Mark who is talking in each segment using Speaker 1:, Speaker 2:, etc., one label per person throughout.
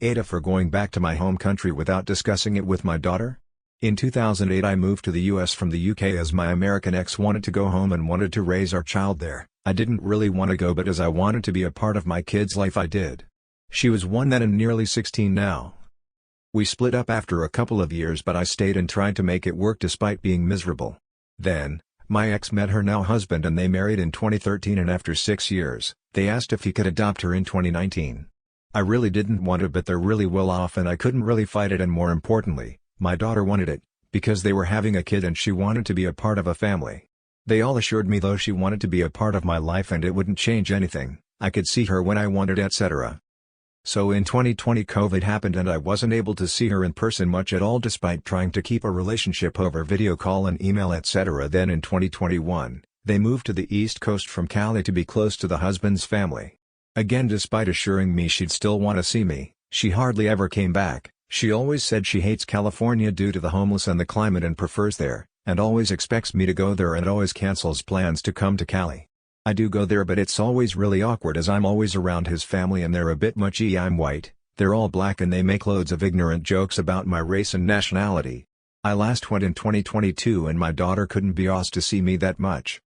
Speaker 1: AITAH for going back to my home country without discussing it with my daughter? In 2008 I moved to the US from the UK as my American ex wanted to go home and wanted to raise our child there. I didn't really want to go, but as I wanted to be a part of my kid's life I did. She was 1 then and nearly 16 now. We split up after a couple of years, but I stayed and tried to make it work despite being miserable. Then, my ex met her now husband and they married in 2013, and after 6 years, they asked if he could adopt her in 2019. I really didn't want it, but they're really well off and I couldn't really fight it, and more importantly, my daughter wanted it, because they were having a kid and she wanted to be a part of a family. They all assured me though she wanted to be a part of my life and it wouldn't change anything, I could see her when I wanted, etc. So in 2020 COVID happened and I wasn't able to see her in person much at all despite trying to keep a relationship over video call and email, etc. Then in 2021, they moved to the East Coast from Cali to be close to the husband's family. Again, despite assuring me she'd still want to see me, she hardly ever came back. She always said she hates California due to the homeless and the climate and prefers there, and always expects me to go there and always cancels plans to come to Cali. I do go there, but it's always really awkward as I'm always around his family and they're a bit much. I'm white, they're all black and they make loads of ignorant jokes about my race and nationality. I last went in 2022 and my daughter couldn't be asked to see me that much.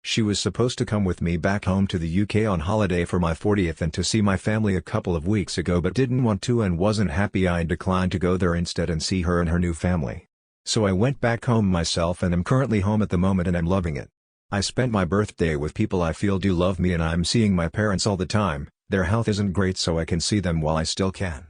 Speaker 1: She was supposed to come with me back home to the UK on holiday for my 40th and to see my family a couple of weeks ago, but didn't want to and wasn't happy. I declined to go there instead and see her and her new family. So I went back home myself and am currently home at the moment and I'm loving it. I spent my birthday with people I feel do love me and I'm seeing my parents all the time. Their health isn't great so I can see them while I still can.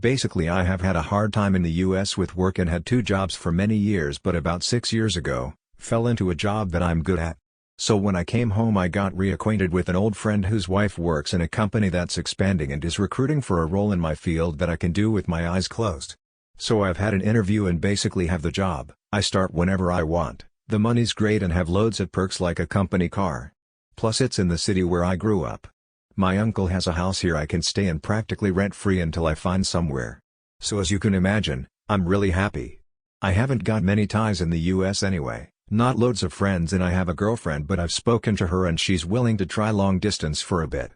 Speaker 1: Basically I have had a hard time in the US with work and had 2 jobs for many years, but about 6 years ago, fell into a job that I'm good at. So when I came home I got reacquainted with an old friend whose wife works in a company that's expanding and is recruiting for a role in my field that I can do with my eyes closed. So I've had an interview and basically have the job. I start whenever I want. The money's great and have loads of perks like a company car. Plus it's in the city where I grew up. My uncle has a house here I can stay in practically rent-free until I find somewhere. So as you can imagine, I'm really happy. I haven't got many ties in the US anyway, not loads of friends, and I have a girlfriend, but I've spoken to her and she's willing to try long distance for a bit.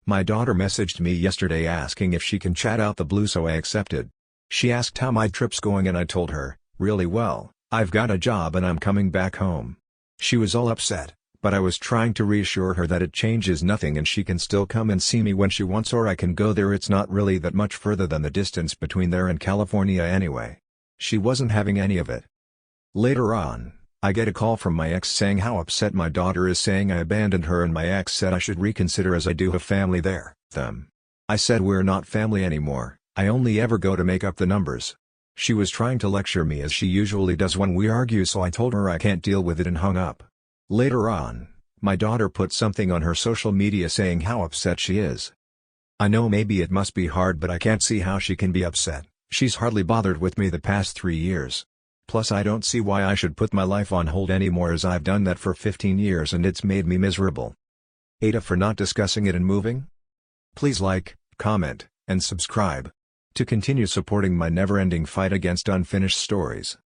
Speaker 1: My daughter messaged me yesterday asking if she can chat out the blue, so I accepted. She asked how my trip's going and I told her, really well. I've got a job and I'm coming back home. She was all upset, but I was trying to reassure her that it changes nothing and she can still come and see me when she wants, or I can go there. It's not really that much further than the distance between there and California anyway. She wasn't having any of it. Later on, I get a call from my ex saying how upset my daughter is, saying I abandoned her, and my ex said I should reconsider as I do have family there. I said we're not family anymore, I only ever go to make up the numbers. She was trying to lecture me as she usually does when we argue, so I told her I can't deal with it and hung up. Later on, my daughter put something on her social media saying how upset she is. I know maybe it must be hard, but I can't see how she can be upset. She's hardly bothered with me the past 3 years. Plus I don't see why I should put my life on hold anymore, as I've done that for 15 years and it's made me miserable. AITAH for not discussing it and moving? Please like, comment, and subscribe to continue supporting my never-ending fight against unfinished stories.